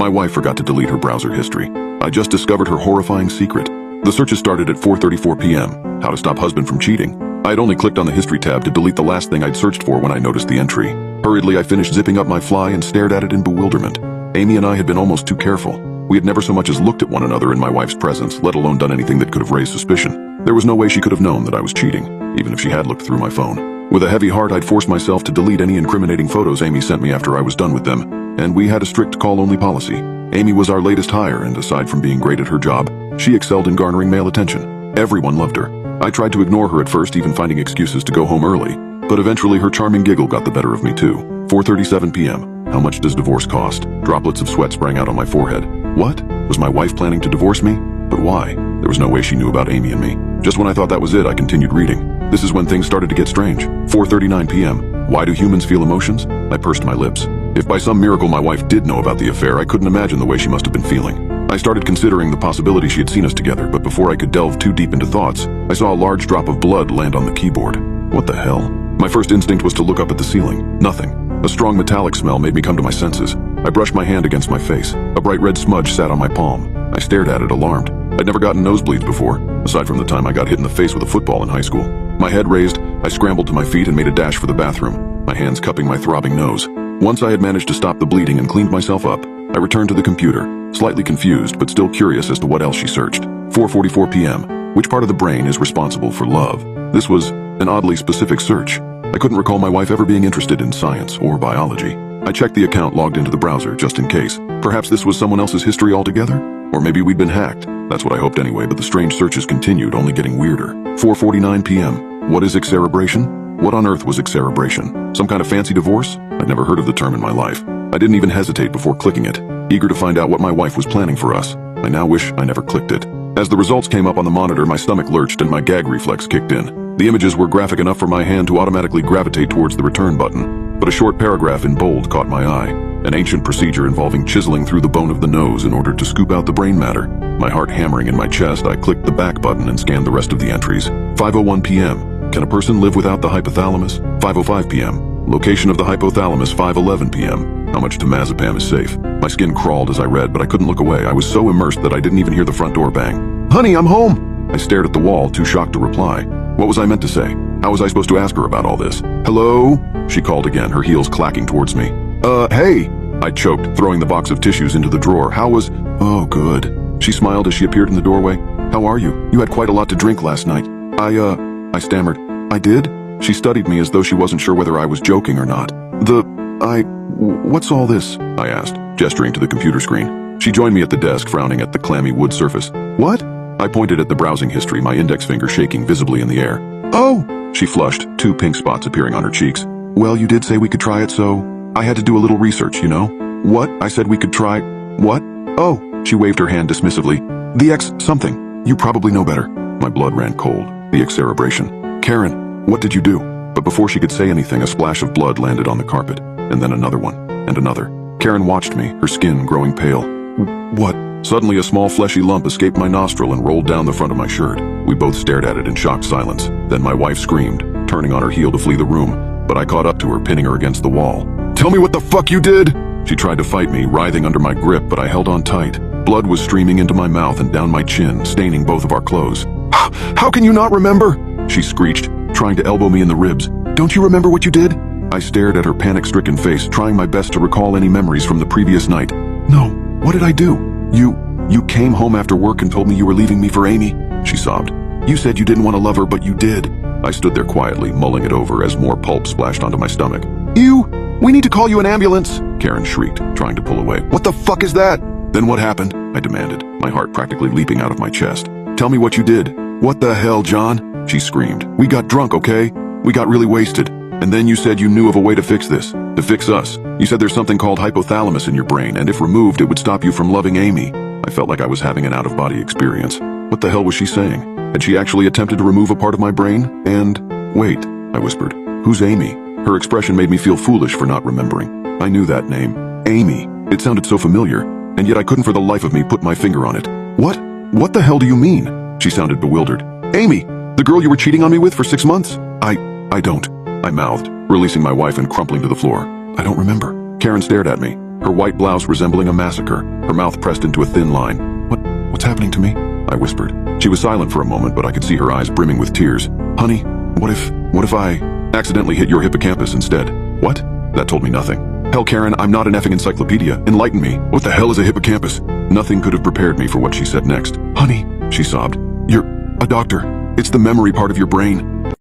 My wife forgot to delete her browser history. I just discovered her horrifying secret. The searches started at 4:34 p.m. How to stop husband from cheating. I had only clicked on the history tab to delete the last thing I'd searched for when I noticed the entry. Hurriedly, I finished zipping up my fly and stared at it in bewilderment. Amy and I had been almost too careful. We had never so much as looked at one another in my wife's presence, let alone done anything that could have raised suspicion. There was no way she could have known that I was cheating, even if she had looked through my phone. With a heavy heart, I'd forced myself to delete any incriminating photos Amy sent me after I was done with them, and we had a strict call-only policy. Amy was our latest hire, and aside from being great at her job, she excelled in garnering male attention. Everyone loved her. I tried to ignore her at first, even finding excuses to go home early, but eventually her charming giggle got the better of me too. 4:37 p.m. How much does divorce cost? Droplets of sweat sprang out on my forehead. What? Was my wife planning to divorce me? But why? There was no way she knew about Amy and me. Just when I thought that was it, I continued reading. This is when things started to get strange. 4:39 p.m. Why do humans feel emotions? I pursed my lips. If by some miracle my wife did know about the affair, I couldn't imagine the way she must have been feeling. I started considering the possibility she had seen us together, but before I could delve too deep into thoughts, I saw a large drop of blood land on the keyboard. What the hell? My first instinct was to look up at the ceiling. Nothing. A strong metallic smell made me come to my senses. I brushed my hand against my face. A bright red smudge sat on my palm. I stared at it, alarmed. I'd never gotten nosebleeds before, aside from the time I got hit in the face with a football in high school. My head raised, I scrambled to my feet and made a dash for the bathroom, my hands cupping my throbbing nose. Once I had managed to stop the bleeding and cleaned myself up, I returned to the computer, slightly confused but still curious as to what else she searched. 4:44 p.m. Which part of the brain is responsible for love? This was an oddly specific search. I couldn't recall my wife ever being interested in science or biology. I checked the account logged into the browser, just in case. Perhaps this was someone else's history altogether? Or maybe we'd been hacked. That's what I hoped anyway, but the strange searches continued, only getting weirder. 4:49 p.m. What is excerebration? What on earth was excerebration? Some kind of fancy divorce? I'd never heard of the term in my life. I didn't even hesitate before clicking it, eager to find out what my wife was planning for us. I now wish I never clicked it. As the results came up on the monitor, my stomach lurched and my gag reflex kicked in. The images were graphic enough for my hand to automatically gravitate towards the return button, but a short paragraph in bold caught my eye. An ancient procedure involving chiseling through the bone of the nose in order to scoop out the brain matter. My heart hammering in my chest, I clicked the back button and scanned the rest of the entries. 5:01 p.m. Can a person live without the hypothalamus? 5:05 p.m. Location of the hypothalamus, 5:11 p.m. How much temazepam is safe? My skin crawled as I read, but I couldn't look away. I was so immersed that I didn't even hear the front door bang. Honey, I'm home! I stared at the wall, too shocked to reply. What was I meant to say? How was I supposed to ask her about all this? Hello? She called again, her heels clacking towards me. Hey! I choked, throwing the box of tissues into the drawer. How was... Oh, good. She smiled as she appeared in the doorway. How are you? You had quite a lot to drink last night. I stammered. I did? She studied me as though she wasn't sure whether I was joking or not. What's all this? I asked, gesturing to the computer screen. She joined me at the desk, frowning at the clammy wood surface. What? I pointed at the browsing history, my index finger shaking visibly in the air. Oh! She flushed, 2 pink spots appearing on her cheeks. Well, you did say we could try it, so I had to do a little research, you know? What? I said we could try... What? Oh! She waved her hand dismissively. The something. You probably know better. My blood ran cold. The excerebration. Karen, what did you do? But before she could say anything, a splash of blood landed on the carpet, and then another one, and another. Karen watched me, her skin growing pale. What? Suddenly a small fleshy lump escaped my nostril and rolled down the front of my shirt. We both stared at it in shocked silence. Then my wife screamed, turning on her heel to flee the room, but I caught up to her, pinning her against the wall. Tell me what the fuck you did! She tried to fight me, writhing under my grip, but I held on tight. Blood was streaming into my mouth and down my chin, staining both of our clothes. How can you not remember? She screeched, trying to elbow me in the ribs. Don't you remember what you did? I stared at her panic-stricken face, trying my best to recall any memories from the previous night. No, what did I do? You came home after work and told me you were leaving me for Amy, she sobbed. You said you didn't want to love her, but you did. I stood there quietly, mulling it over as more pulp splashed onto my stomach. We need to call you an ambulance, Karen shrieked, trying to pull away. What the fuck is that? Then what happened? I demanded, my heart practically leaping out of my chest. Tell me what you did. What the hell, John? She screamed. We got drunk, okay? We got really wasted. And then you said you knew of a way to fix this. To fix us. You said there's something called hypothalamus in your brain, and if removed, it would stop you from loving Amy. I felt like I was having an out-of-body experience. What the hell was she saying? Had she actually attempted to remove a part of my brain? And... Wait, I whispered. Who's Amy? Her expression made me feel foolish for not remembering. I knew that name. Amy. It sounded so familiar, and yet I couldn't for the life of me put my finger on it. What? What the hell do you mean? She sounded bewildered. Amy, the girl you were cheating on me with for 6 months? I don't. I mouthed, releasing my wife and crumpling to the floor. I don't remember. Karen stared at me. her white blouse resembling a massacre, her mouth pressed into a thin line. What's happening to me? I whispered. She was silent for a moment, but I could see her eyes brimming with tears. Honey, what if I accidentally hit your hippocampus instead? What? That told me nothing. Hell, Karen, I'm not an effing encyclopedia. Enlighten me. What the hell is a hippocampus? Nothing could have prepared me for what she said next. Honey, she sobbed. You're a doctor. It's the memory part of your brain.